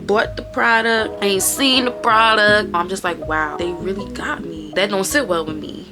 bought the product, I ain't seen the product. I'm just like, wow, they really got me. That don't sit well with me.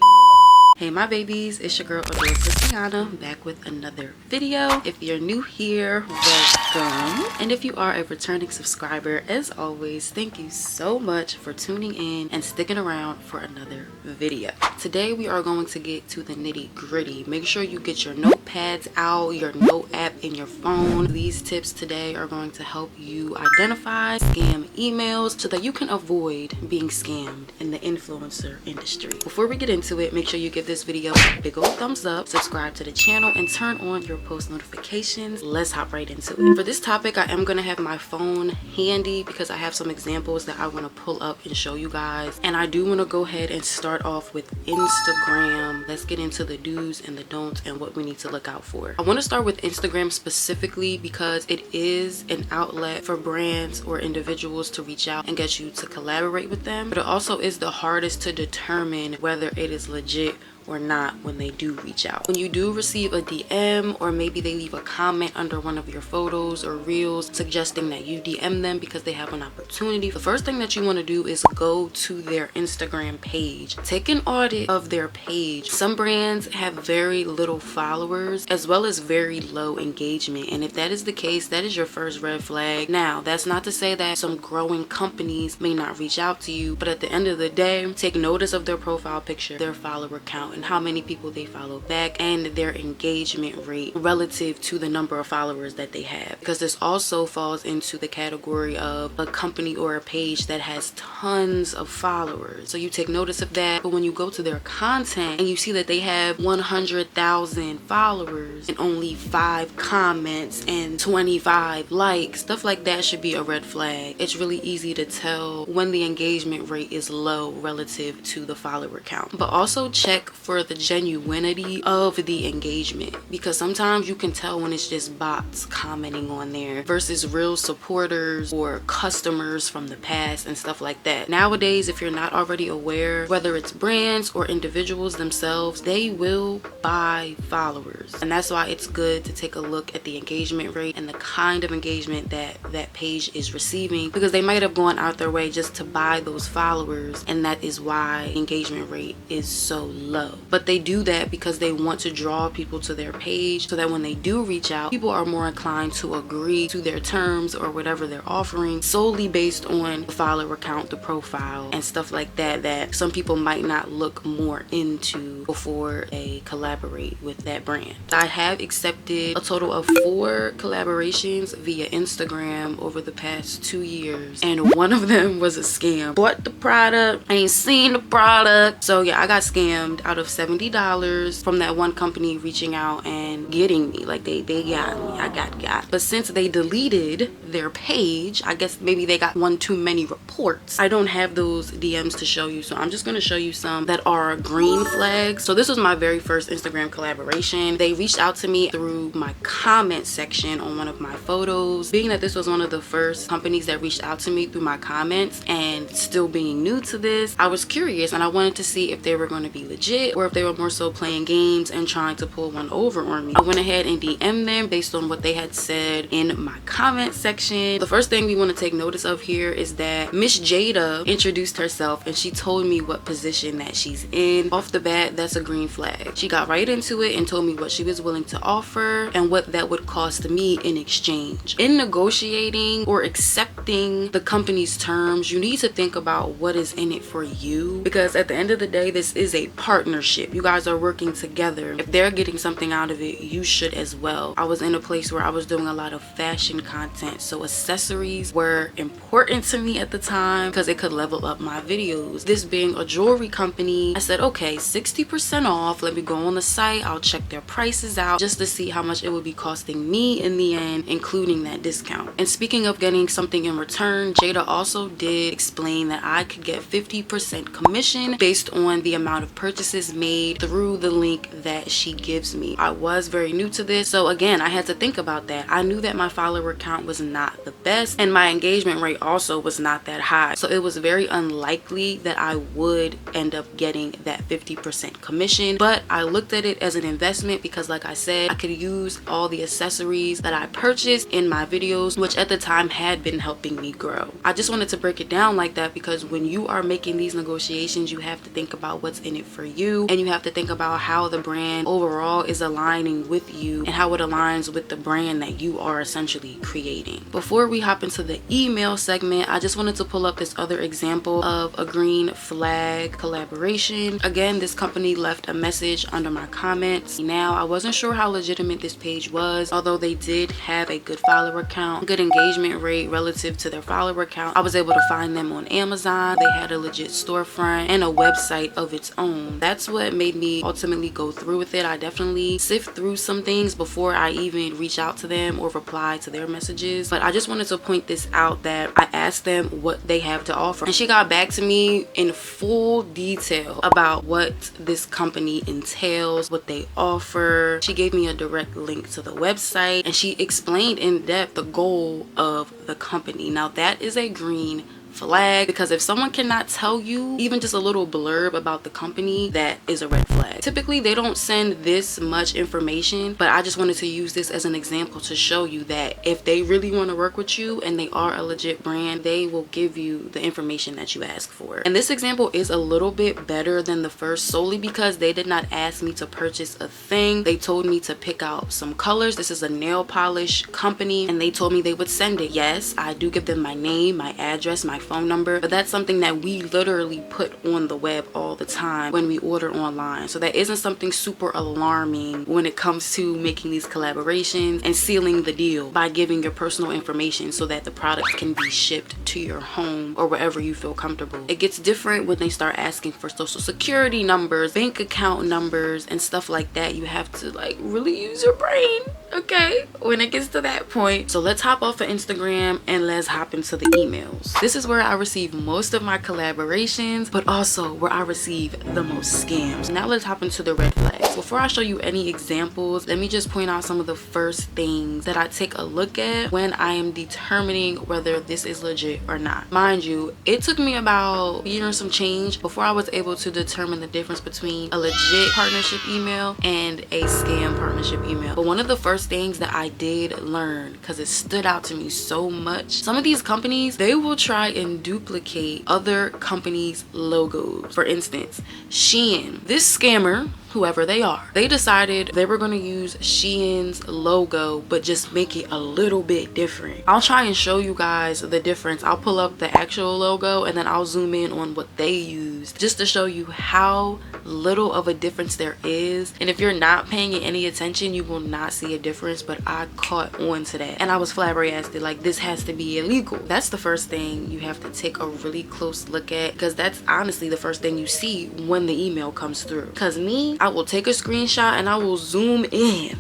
Hey my babies, it's your girl Kristiana, back with another video. If you're new here, welcome. And if you are a returning subscriber, as always, thank you so much for tuning in and sticking around for another video. Today we are going to get to the nitty gritty. Make sure you get your notepads out, your note app in your phone. These tips today are going to help you identify scam emails so that you can avoid being scammed in the influencer industry. Before we get into it, make sure you give this video a big old thumbs up, subscribe to the channel, and turn on your post notifications. Let's hop right into it. For this topic, I am going to have my phone handy because I have some examples that I want to pull up and show you guys. And I do want to go ahead and start off with Instagram. Let's get into the do's and the don'ts and what we need to look out for. I want to start with Instagram specifically because it is an outlet for brands or individuals to reach out and get you to collaborate with them. But it also is the hardest to determine whether it is legit or not when they do reach out. When you do receive a DM, or maybe they leave a comment under one of your photos or reels suggesting that you DM them because they have an opportunity, the first thing that you want to do is go to their Instagram page. Take an audit of their page. Some brands have very little followers as well as very low engagement, and if that is the case, that is your first red flag. Now, that's not to say that some growing companies may not reach out to you, but at the end of the day, take notice of their profile picture, their follower count, and how many people they follow back, and their engagement rate relative to the number of followers that they have, because this also falls into the category of a company or a page that has tons of followers. So you take notice of that. But when you go to their content and you see that they have 100,000 followers and only 5 comments and 25 likes, stuff like that should be a red flag. It's really easy to tell when the engagement rate is low relative to the follower count. But also check for the genuinity of the engagement, because sometimes you can tell when it's just bots commenting on there versus real supporters or customers from the past and stuff like that. Nowadays, if you're not already aware, whether it's brands or individuals themselves, they will buy followers, and that's why it's good to take a look at the engagement rate and the kind of engagement that that page is receiving, because they might have gone out their way just to buy those followers, and that is why engagement rate is so low. But they do that because they want to draw people to their page so that when they do reach out, people are more inclined to agree to their terms or whatever they're offering, solely based on the follower count, the profile, and stuff like that, that some people might not look more into before they collaborate with that brand. I have accepted a total of 4 collaborations via Instagram over the past 2 years, and one of them was a scam. Bought the product, I ain't seen the product. So yeah, I got scammed out of $70 from that one company reaching out and getting me. Like they got me. I got. But since they deleted their page, I guess maybe they got one too many reports. I don't have those DMs to show you, so I'm just going to show you some that are green flags. So this was my very first Instagram collaboration. They reached out to me through my comment section on one of my photos. Being that this was one of the first companies that reached out to me through my comments, and still being new to this, I was curious and I wanted to see if they were going to be legit or if they were more so playing games and trying to pull one over on me. I went ahead and DM'd them based on what they had said in my comment section. The first thing we want to take notice of here is that Miss Jada introduced herself and she told me what position that she's in. Off the bat, that's a green flag. She got right into it and told me what she was willing to offer and what that would cost me in exchange. In negotiating or accepting the company's terms, you need to think about what is in it for you, because at the end of the day, this is a partnership. You guys are working together. If they're getting something out of it, you should as well. I was in a place where I was doing a lot of fashion content, so accessories were important to me at the time because it could level up my videos. This being a jewelry company, I said, okay, 60% off. Let me go on the site. I'll check their prices out just to see how much it would be costing me in the end, including that discount. And speaking of getting something in return, Jada also did explain that I could get 50% commission based on the amount of purchases made through the link that she gives me. I was very new to this, so again, I had to think about that. I knew that my follower count was not the best, and my engagement rate also was not that high. So it was very unlikely that I would end up getting that 50% commission. But I looked at it as an investment because, like I said, I could use all the accessories that I purchased in my videos, which at the time had been helping me grow. I just wanted to break it down like that because when you are making these negotiations, you have to think about what's in it for you, and you have to think about how the brand overall is aligning with you and how it aligns with the brand that you are essentially creating. Before we hop into the email segment, I just wanted to pull up this other example of a green flag collaboration. Again, this company left a message under my comments. Now, I wasn't sure how legitimate this page was, although they did have a good follower count, good engagement rate relative to their follower count. I was able to find them on Amazon. They had a legit storefront and a website of its own. That's what made me ultimately go through with it. I definitely sift through some things before I even reach out to them or reply to their messages. But I just wanted to point this out that I asked them what they have to offer, and she got back to me in full detail about what this company entails, what they offer. She gave me a direct link to the website, and she explained in depth the goal of the company. Now that is a green flag, because if someone cannot tell you even just a little blurb about the company, that is a red flag. Typically they don't send this much information, but I just wanted to use this as an example to show you that if they really want to work with you and they are a legit brand, they will give you the information that you ask for. And this example is a little bit better than the first solely because they did not ask me to purchase a thing. They told me to pick out some colors. This is a nail polish company, and they told me they would send it. Yes, I do give them my name, my address, my phone number, but that's something that we literally put on the web all the time when we order online. So that isn't something super alarming when it comes to making these collaborations and sealing the deal by giving your personal information so that the product can be shipped to your home or wherever you feel comfortable. It gets different when they start asking for social security numbers, bank account numbers, and stuff like that. You have to like really use your brain, okay, when it gets to that point. So let's hop off of Instagram and let's hop into the emails. This is where I receive most of my collaborations, but also where I receive the most scams. Now let's hop into the red flags. Before I show you any examples, let me just point out some of the first things that I take a look at when I am determining whether this is legit or not. Mind you, it took me about a year and some change before I was able to determine the difference between a legit partnership email and a scam partnership email. But one of the first things that I did learn, because it stood out to me so much, some of these companies, they will try and duplicate other companies' logos. For instance, Shein. This scammer, whoever they are, they decided they were going to use Shein's logo but just make it a little bit different. I'll try and show you guys the difference. I'll pull up the actual logo and then I'll zoom in on what they used just to show you how little of a difference there is. And if you're not paying it any attention, you will not see a difference, but I caught on to that and I was flabbergasted. Like, this has to be illegal. That's the first thing you have to take a really close look at, because that's honestly the first thing you see when the email comes through. Because me, I will take a screenshot and I will zoom in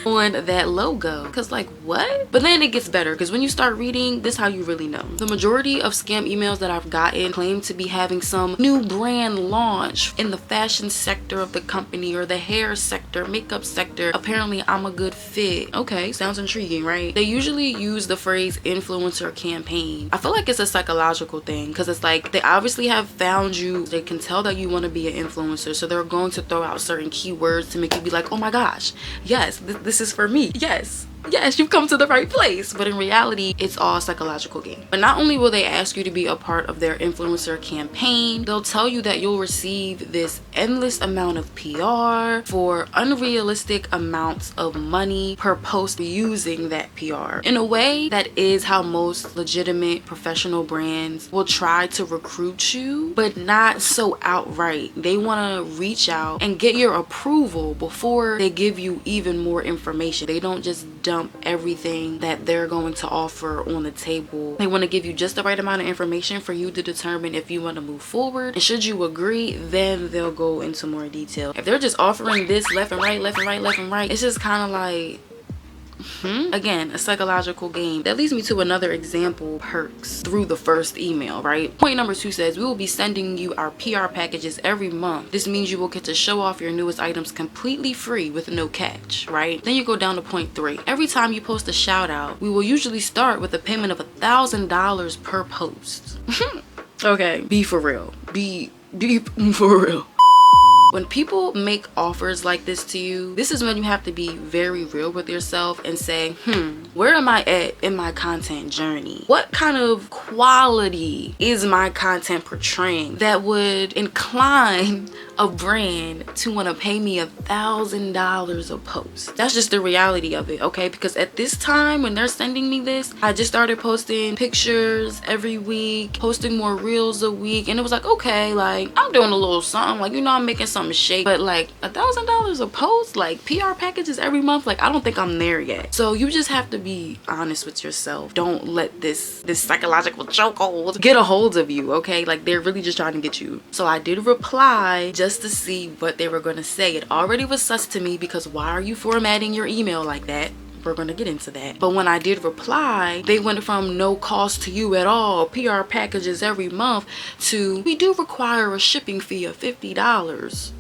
on that logo, because like, what? But then it gets better, because when you start reading, this is how you really know. The majority of scam emails that I've gotten claim to be having some new brand launch in the fashion sector of the company or the hair sector, makeup sector. Apparently I'm a good fit. Okay, sounds intriguing, right? They usually use the phrase influencer campaign. I feel like it's a psychological thing, because it's like they obviously have found you. They can tell that you want to be an influencer, so they're going to throw out certain keywords to make you be like, oh my gosh, yes, this is for me. Yes, you've come to the right place. But in reality, it's all a psychological game. But not only will they ask you to be a part of their influencer campaign, they'll tell you that you'll receive this endless amount of PR for unrealistic amounts of money per post using that PR. In a way, that is how most legitimate professional brands will try to recruit you, but not so outright. They want to reach out and get your approval before they give you even more information. They don't just dump everything that they're going to offer on the table. They want to give you just the right amount of information for you to determine if you want to move forward, and should you agree, then they'll go into more detail. If they're just offering this left and right, left and right, left and right, it's just kind of like, Again, a psychological game. That leads me to another example, perks through the first email, right? Point number 2 says, we will be sending you our PR packages every month. This means you will get to show off your newest items completely free with no catch, right? Then you go down to point 3. Every time you post a shout out, we will usually start with a payment of $1,000 per post. Okay, be for real. Be for real. When people make offers like this to you, this is when you have to be very real with yourself and say, where am I at in my content journey? What kind of quality is my content portraying that would incline a brand to want to pay me $1,000 a post? That's just the reality of it, okay? Because at this time when they're sending me this, I just started posting pictures every week, posting more reels a week, and it was like, okay, like I'm doing a little something, like, you know, I'm making something shake, but like $1,000 a post, like PR packages every month, like I don't think I'm there yet. So you just have to be honest with yourself. Don't let this psychological chokehold get a hold of you, okay? Like they're really just trying to get you. So I did reply just to see what they were gonna say. It already was sus to me because why are you formatting your email like that? We're gonna get into that. But when I did reply, they went from no cost to you at all, PR packages every month, to we do require a shipping fee of $50.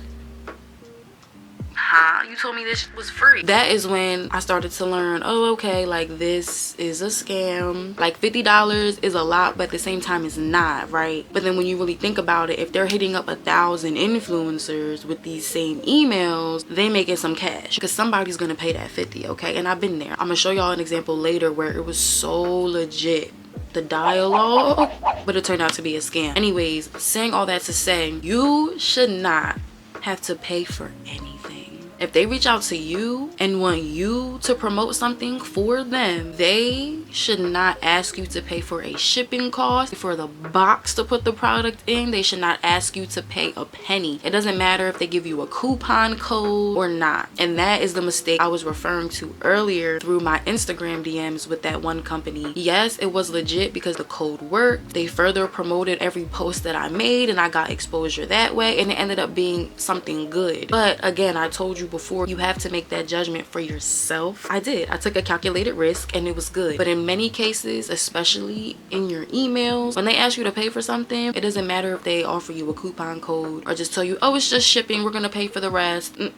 Huh? You told me this was free. That is when I started to learn, oh, okay, like this is a scam. Like $50 is a lot, but at the same time it's not, right? But then when you really think about it, if they're hitting up 1,000 influencers with these same emails, they making some cash because somebody's gonna pay that 50, okay? And I've been there. I'm gonna show y'all an example later where it was so legit, the dialogue, but it turned out to be a scam. Anyways, saying all that to say, you should not have to pay for anything. If they reach out to you and want you to promote something for them, they should not ask you to pay for a shipping cost, for the box to put the product in. They should not ask you to pay a penny. It doesn't matter if they give you a coupon code or not. And that is the mistake I was referring to earlier through my Instagram DMs with that one company. Yes, it was legit because the code worked. They further promoted every post that I made and I got exposure that way, and it ended up being something good. But again, I told you before, you have to make that judgment for yourself. I did. I took a calculated risk and it was good. But in many cases, especially in your emails, when they ask you to pay for something, it doesn't matter if they offer you a coupon code or just tell you, oh, it's just shipping, we're gonna pay for the rest. At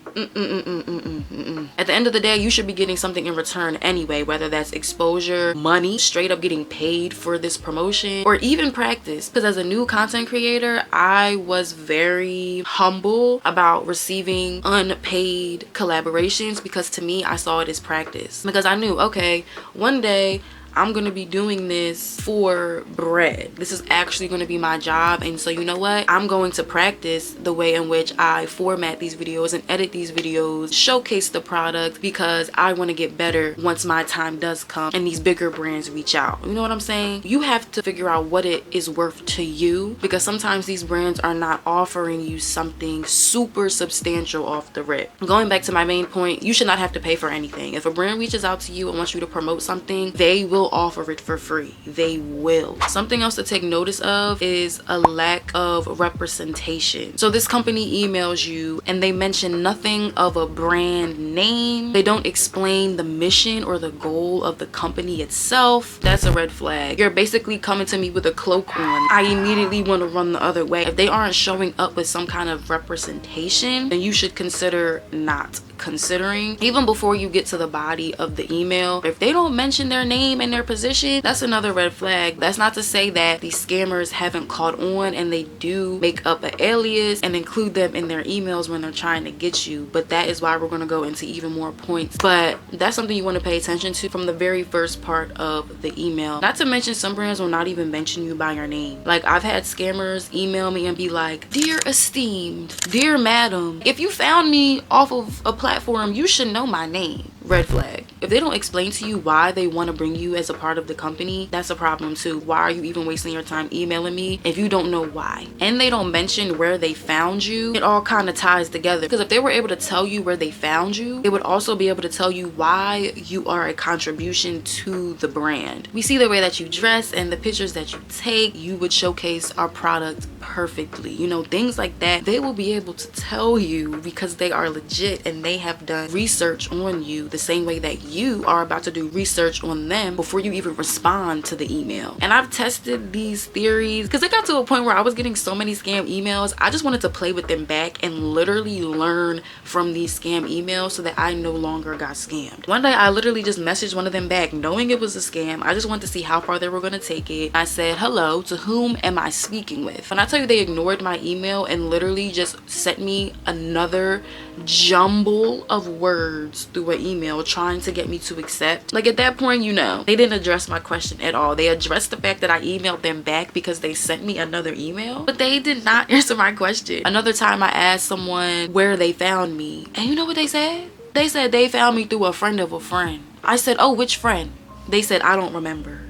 the end of the day, you should be getting something in return anyway, whether that's exposure, money, straight up getting paid for this promotion, or even practice. Because as a new content creator, I was very humble about receiving unpaid collaborations because to me, I saw it as practice. Because I knew, okay, one day I'm gonna be doing this for bread. This is actually gonna be my job, and so you know what, I'm going to practice the way in which I format these videos and edit these videos, showcase the product, because I want to get better once my time does come and these bigger brands reach out. You know what I'm saying? You have to figure out what it is worth to you, because sometimes these brands are not offering you something super substantial off the rip. Going back to my main point, you should not have to pay for anything. If a brand reaches out to you and wants you to promote something, they will offer it for free. They will. Something else to take notice of is a lack of representation. So this company emails you and they mention nothing of a brand name. They don't explain the mission or the goal of the company itself. That's a red flag. You're basically coming to me with a cloak on. I immediately want to run the other way. If they aren't showing up with some kind of representation, then you should consider not considering. Even before you get to the body of the email, if they don't mention their name and their position, that's another red flag. That's not to say that these scammers haven't caught on and they do make up an alias and include them in their emails when they're trying to get you, but that is why we're going to go into even more points. But that's something you want to pay attention to from the very first part of the email. Not to mention, some brands will not even mention you by your name. Like, I've had scammers email me and be like, dear esteemed, dear madam, if you found me off of a platform, you should know my name. Red flag. If they don't explain to you why they want to bring you as a part of the company, that's a problem too. Why are you even wasting your time emailing me if you don't know why? And they don't mention where they found you. It all kind of ties together, because if they were able to tell you where they found you, they would also be able to tell you why you are a contribution to the brand. We see the way that you dress and the pictures that you take. You would showcase our product perfectly. You know, things like that. They will be able to tell you because they are legit and they have done research on you. the same way that you are about to do research on them before you even respond to the email. And I've tested these theories because it got to a point where I was getting so many scam emails. I just wanted to play with them back and literally learn from these scam emails so that I no longer got scammed. One day I literally just messaged one of them back knowing it was a scam. I just wanted to see how far they were going to take it. I said, hello, to whom am I speaking with? When I tell you they ignored my email and literally just sent me another jumble of words through an email trying to get me to accept. Like, at that point, you know, they didn't address my question at all. They addressed the fact that I emailed them back because they sent me another email, but they did not answer my question. Another time I asked someone where they found me, and you know what they said? They said they found me through a friend of a friend. I said, oh, which friend? They said, I don't remember.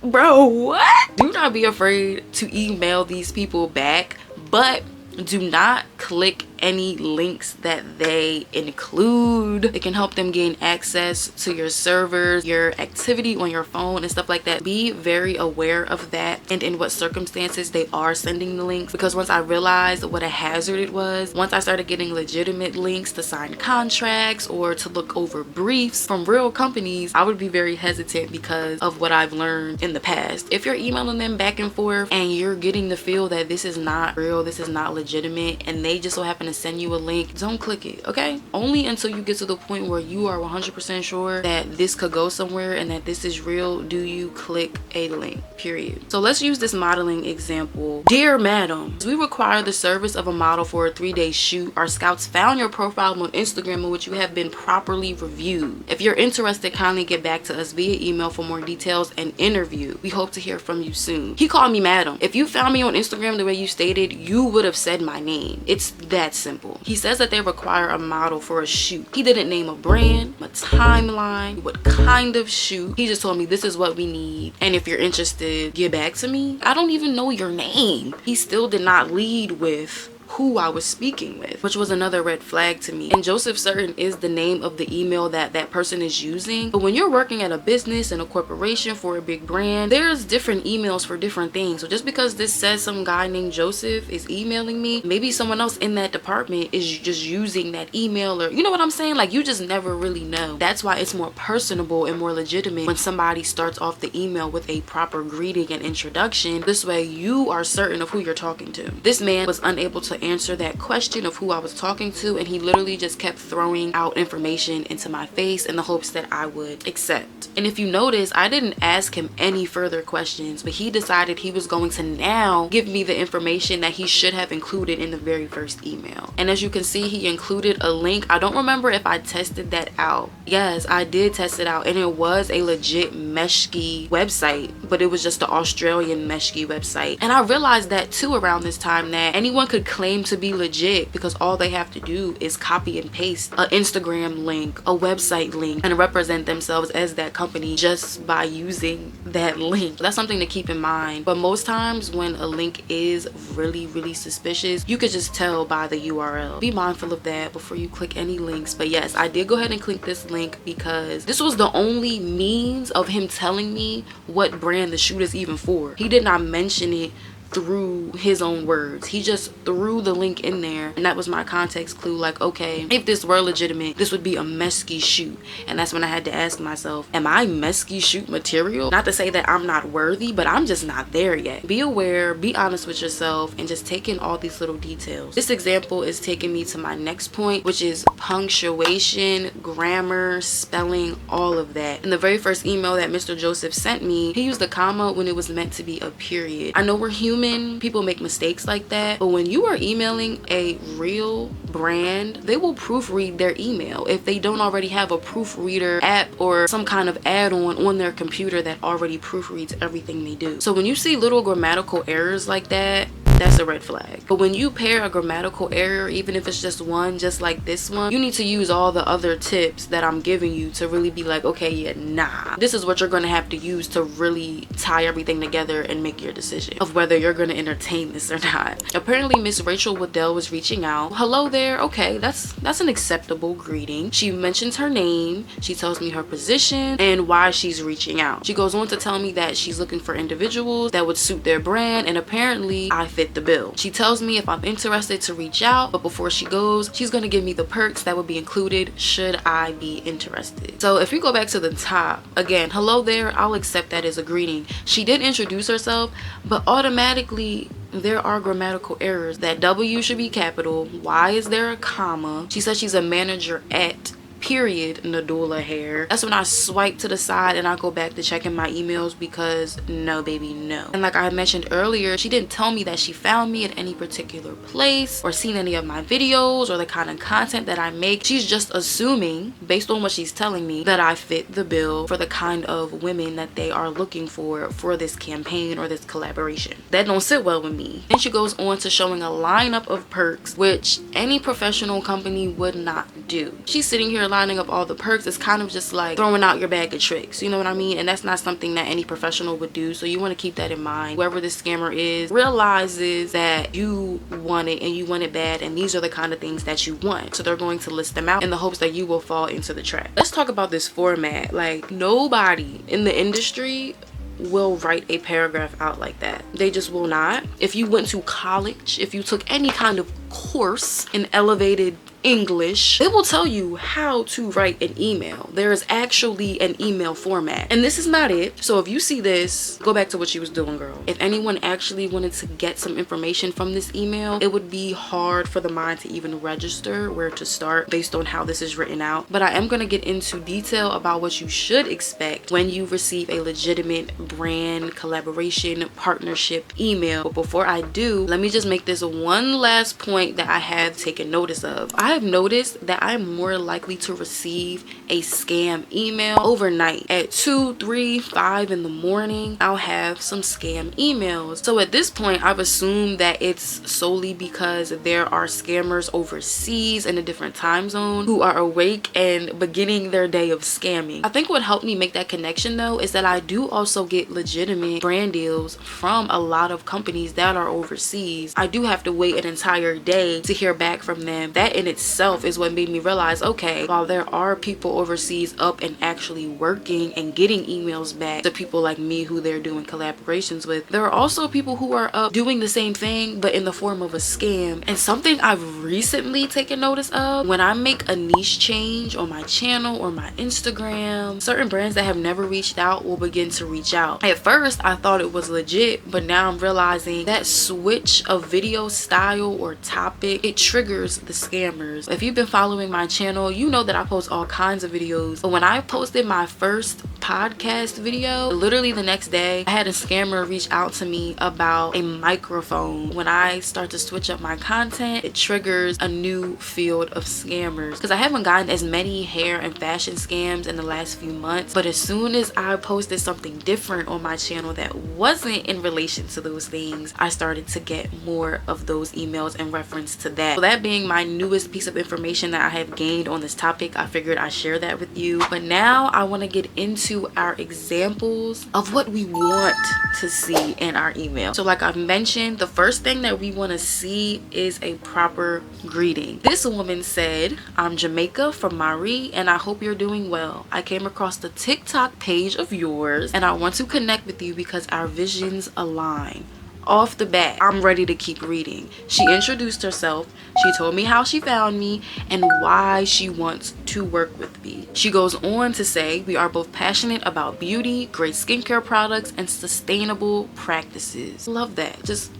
Bro, what? Do not be afraid to email these people back, but do not click any links that they include. It can help them gain access to your servers, your activity on your phone and stuff like that. Be very aware of that and in what circumstances they are sending the links, because once I realized what a hazard it was, once I started getting legitimate links to sign contracts or to look over briefs from real companies, I would be very hesitant because of what I've learned in the past. If you're emailing them back and forth and you're getting the feel that this is not real, this is not legitimate, and they just so happen to send you a link, don't click it, okay? Only until you get to the point where you are 100% sure that this could go somewhere and that this is real do you click a link, period. So let's use this modeling example. Dear madam, we require the service of a model for a 3-day shoot. Our scouts found your profile on Instagram in which you have been properly reviewed. If you're interested, kindly get back to us via email for more details and interview. We hope to hear from you soon. He called me madam. If you found me on Instagram the way you stated, you would have said my name. It's that simple. He says that they require a model for a shoot. He didn't name a brand, a timeline, what kind of shoot. He just told me this is what we need, and if you're interested, get back to me. I don't even know your name. He still did not lead with who I was speaking with, which was another red flag to me. And Joseph Certain is the name of the email that that person is using. But when you're working at a business and a corporation for a big brand, there's different emails for different things. So just because this says some guy named Joseph is emailing me, maybe someone else in that department is just using that email, or you know what I'm saying? Like, you just never really know. That's why it's more personable and more legitimate when somebody starts off the email with a proper greeting and introduction. This way you are certain of who you're talking to. This man was unable to answer that question of who I was talking to, and he literally just kept throwing out information into my face in the hopes that I would accept. And if you notice, I didn't ask him any further questions, but he decided he was going to now give me the information that he should have included in the very first email. And as you can see, he included a link. I don't remember if I tested that out. Yes, I did test it out, and it was a legit Meshki website, but it was just the Australian Meshki website. And I realized that too around this time, that anyone could claim to be legit because all they have to do is copy and paste an Instagram link, a website link, and represent themselves as that company just by using that link. That's something to keep in mind. But most times when a link is really suspicious, you could just tell by the URL. Be mindful of that before you click any links. But yes, I did go ahead and click this link because this was the only means of him telling me what brand the shoot is even for. He did not mention it through his own words. He just threw the link in there, and that was my context clue. Like, okay, if this were legitimate, this would be a Meshki shoot. And that's when I had to ask myself, am I Meshki shoot material? Not to say that I'm not worthy, but I'm just not there yet. Be aware, be honest with yourself, and just take in all these little details. This example is taking me to my next point, which is punctuation, grammar, spelling, all of that. In the very first email that Mr. Joseph sent me, he used a comma when it was meant to be a period. I know we're human, people make mistakes like that, but when you are emailing a real brand, they will proofread their email if they don't already have a proofreader app or some kind of add-on on their computer that already proofreads everything they do. So when you see little grammatical errors like that, that's a red flag. But when you pair a grammatical error, even if it's just one, just like this one, you need to use all the other tips that I'm giving you to really be like, okay, yeah, nah, this is what you're gonna have to use to really tie everything together and make your decision of whether you're gonna entertain this or not. Apparently Miss Rachel Waddell was reaching out. Hello there. Okay, that's an acceptable greeting. She mentions her name, she tells me her position and why she's reaching out. She goes on to tell me that she's looking for individuals that would suit their brand, and apparently I fit fit the bill. She tells me if I'm interested to reach out, but before she goes, she's gonna give me the perks that would be included should I be interested. So if you go back to the top, again, hello there, I'll accept that as a greeting. She did introduce herself, but automatically there are grammatical errors. That W should be capital. Why is there a comma? She says she's a manager at period Nadula hair. That's when I swipe to the side and I go back to checking my emails, because no baby, no. And like I mentioned earlier, she didn't tell me that she found me at any particular place or seen any of my videos or the kind of content that I make. She's just assuming, based on what she's telling me, that I fit the bill for the kind of women that they are looking for this campaign or this collaboration. That don't sit well with me. Then she goes on to showing a lineup of perks, which any professional company would not do. She's sitting here lining up all the perks. It's kind of just like throwing out your bag of tricks, you know what I mean? And that's not something that any professional would do, so you want to keep that in mind. Whoever this scammer is realizes that you want it and you want it bad, and these are the kind of things that you want, so they're going to list them out in the hopes that you will fall into the trap. Let's talk about this format. Like, nobody in the industry will write a paragraph out like that. They just will not. If you went to college, if you took any kind of course in elevated English, it will tell you how to write an email. There is actually an email format, and this is not it. So if you see this, go back to what she was doing, girl. If anyone actually wanted to get some information from this email, it would be hard for the mind to even register where to start based on how this is written out. But I am going to get into detail about what you should expect when you receive a legitimate brand collaboration partnership email. But before I do, let me just make this one last point that I have taken notice of. I've noticed that I'm more likely to receive a scam email overnight. At 2, 3, 5 in the morning, I'll have some scam emails. So at this point, I've assumed that it's solely because there are scammers overseas in a different time zone who are awake and beginning their day of scamming. I think what helped me make that connection though is that I do also get legitimate brand deals from a lot of companies that are overseas. I do have to wait an entire day to hear back from them. That in itself is what made me realize, okay, while there are people overseas up and actually working and getting emails back to people like me who they're doing collaborations with, there are also people who are up doing the same thing but in the form of a scam. And something I've recently taken notice of, when I make a niche change on my channel or my Instagram, certain brands that have never reached out will begin to reach out. At first I thought it was legit, but now I'm realizing that switch of video style or topic, it triggers the scammers. If you've been following my channel, you know that I post all kinds of videos. But when I posted my first podcast video, literally the next day I had a scammer reach out to me about a microphone. When I start to switch up my content, it triggers a new field of scammers, because I haven't gotten as many hair and fashion scams in the last few months, but as soon as I posted something different on my channel that wasn't in relation to those things, I started to get more of those emails in reference to that. So that being my newest piece of information that I have gained on this topic, I figured I'd share that with you. But now I want to get into our examples of what we want to see in our email. So like I've mentioned, the first thing that we want to see is a proper greeting. This woman said, "I'm Jamaica from Marie and I hope you're doing well. I came across the TikTok page of yours and I want to connect with you because our visions align." Off the bat, I'm ready to keep reading. She introduced herself. She told me how she found me and why she wants to work with me. She goes on to say, "We are both passionate about beauty, great skincare products, and sustainable practices." Love that. Just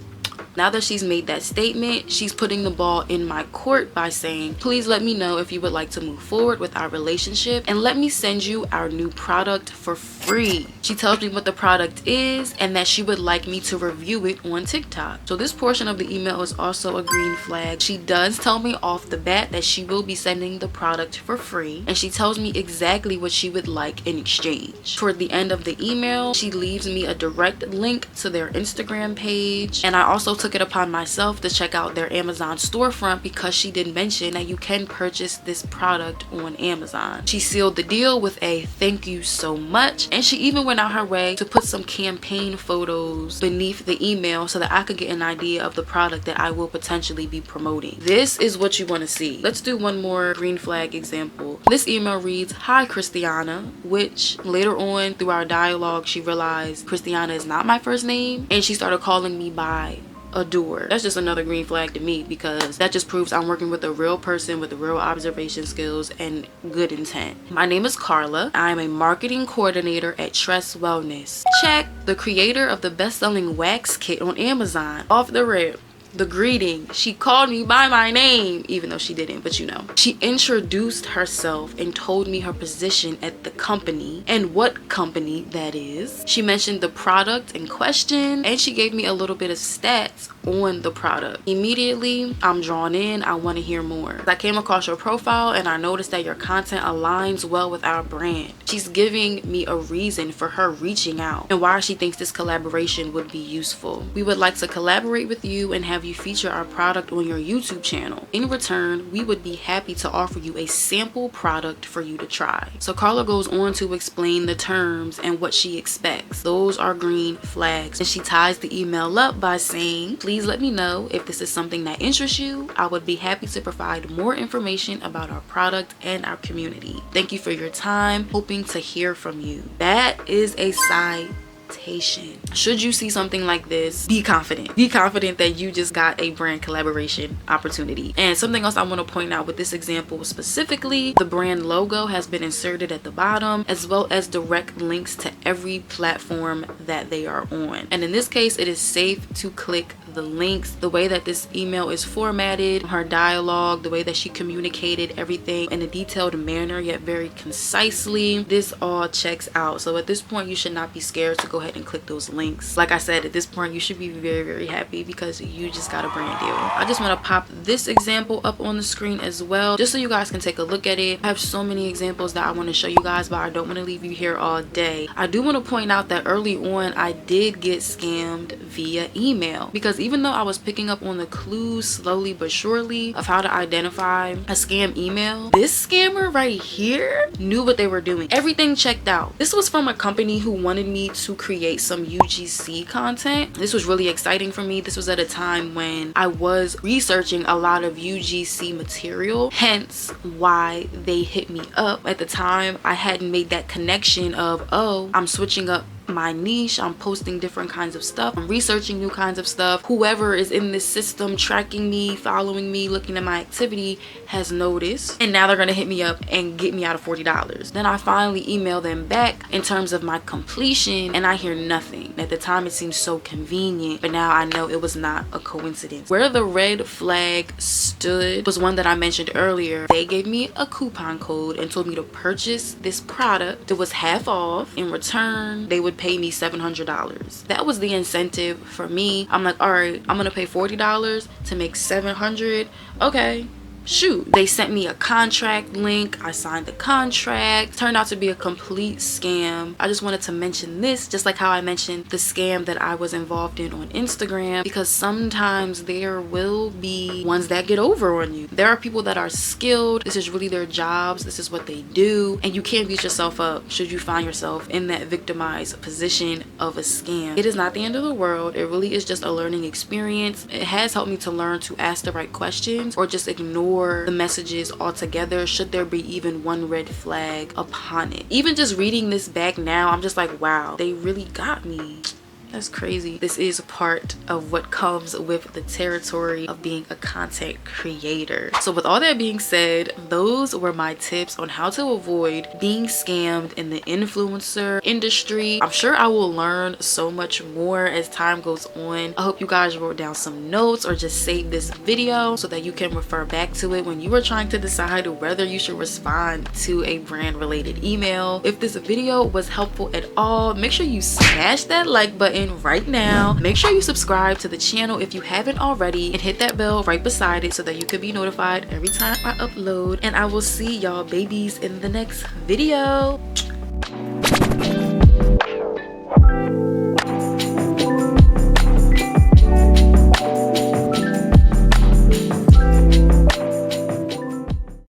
now that she's made that statement, she's putting the ball in my court by saying, "Please let me know if you would like to move forward with our relationship and let me send you our new product for free." She tells me what the product is and that she would like me to review it on TikTok. So this portion of the email is also a green flag. She does tell me off the bat that she will be sending the product for free, and she tells me exactly what she would like in exchange. Toward the end of the email, she leaves me a direct link to their Instagram page, and I also took it upon myself to check out their Amazon storefront because she did mention that you can purchase this product on Amazon. She sealed the deal with a "thank you so much," and she even went out her way to put some campaign photos beneath the email so that I could get an idea of the product that I will potentially be promoting. This is what you want to see. Let's do one more green flag example. This email reads, "Hi Kristiana," which later on through our dialogue she realized Kristiana is not my first name and she started calling me by adore. That's just another green flag to me, because that just proves I'm working with a real person with real observation skills and good intent. My name is Carla. I am a marketing coordinator at Tress Wellness. Check. The creator of the best-selling wax kit on Amazon. Off the rip. The greeting, she called me by my name, even though she didn't, but you know. She introduced herself and told me her position at the company and what company that is. She mentioned the product in question, and she gave me a little bit of stats on the product. Immediately, I'm drawn in. I want to hear more. I came across your profile and I noticed that your content aligns well with our brand. She's giving me a reason for her reaching out and why she thinks this collaboration would be useful. We would like to collaborate with you and have you feature our product on your YouTube channel. In return, we would be happy to offer you a sample product for you to try. So Carla goes on to explain the terms and what she expects. Those are green flags. And she ties the email up by saying, please let me know if this is something that interests you. I would be happy to provide more information about our product and our community. Thank you for your time. Hoping to hear from you. That is a citation. Should you see something like this, be confident. Be confident that you just got a brand collaboration opportunity. And something else I want to point out with this example specifically, the brand logo has been inserted at the bottom, as well as direct links to every platform that they are on. And in this case, it is safe to click the links. The way that this email is formatted, her dialogue, the way that she communicated everything in a detailed manner yet very concisely, this all checks out. So at this point, you should not be scared to go ahead and click those links. Like I said, at this point, you should be very, very happy because you just got a brand deal. I just want to pop this example up on the screen as well, just so you guys can take a look at it. I have so many examples that I want to show you guys, but I don't want to leave you here all day. I do want to point out that early on, I did get scammed via email, because even though I was picking up on the clues slowly but surely of how to identify a scam email, this scammer right here knew what they were doing. Everything checked out. This was from a company who wanted me to create some UGC content. This was really exciting for me. This was at a time when I was researching a lot of UGC material, hence why they hit me up. At the time, I hadn't made that connection of, oh, I'm switching up my niche, I'm posting different kinds of stuff, I'm researching new kinds of stuff. Whoever is in this system tracking me, following me, looking at my activity has noticed, and now they're gonna hit me up and get me out of $40. Then I finally email them back in terms of my completion, and I hear nothing. At the time, it seemed so convenient, but now I know it was not a coincidence. Where the red flag stood was one that I mentioned earlier. They gave me a coupon code and told me to purchase this product. It was half off. In return, they would pay me $700. That was the incentive for me. I'm like, all right, I'm gonna pay $40 to make $700. Okay, shoot. They sent me a contract link. I signed the contract. Turned out to be a complete scam. I just wanted to mention this, just like how I mentioned the scam that I was involved in on Instagram, because sometimes there will be ones that get over on you. There are people that are skilled. This is really their jobs. This is what they do, and you can't beat yourself up should you find yourself in that victimized position of a scam. It is not the end of the world. It really is just a learning experience. It has helped me to learn to ask the right questions or just ignore the messages altogether should there be even one red flag upon it. Even just reading this back now, I'm just like, wow, they really got me. That's crazy. This is part of what comes with the territory of being a content creator. So with all that being said, those were my tips on how to avoid being scammed in the influencer industry. I'm sure I will learn so much more as time goes on. I hope you guys wrote down some notes or just saved this video so that you can refer back to it when you are trying to decide whether you should respond to a brand related email. If this video was helpful at all, make sure you smash that like button right now. Make sure you subscribe to the channel if you haven't already, and hit that bell right beside it so that you can be notified every time I upload. And I will see y'all babies in the next video.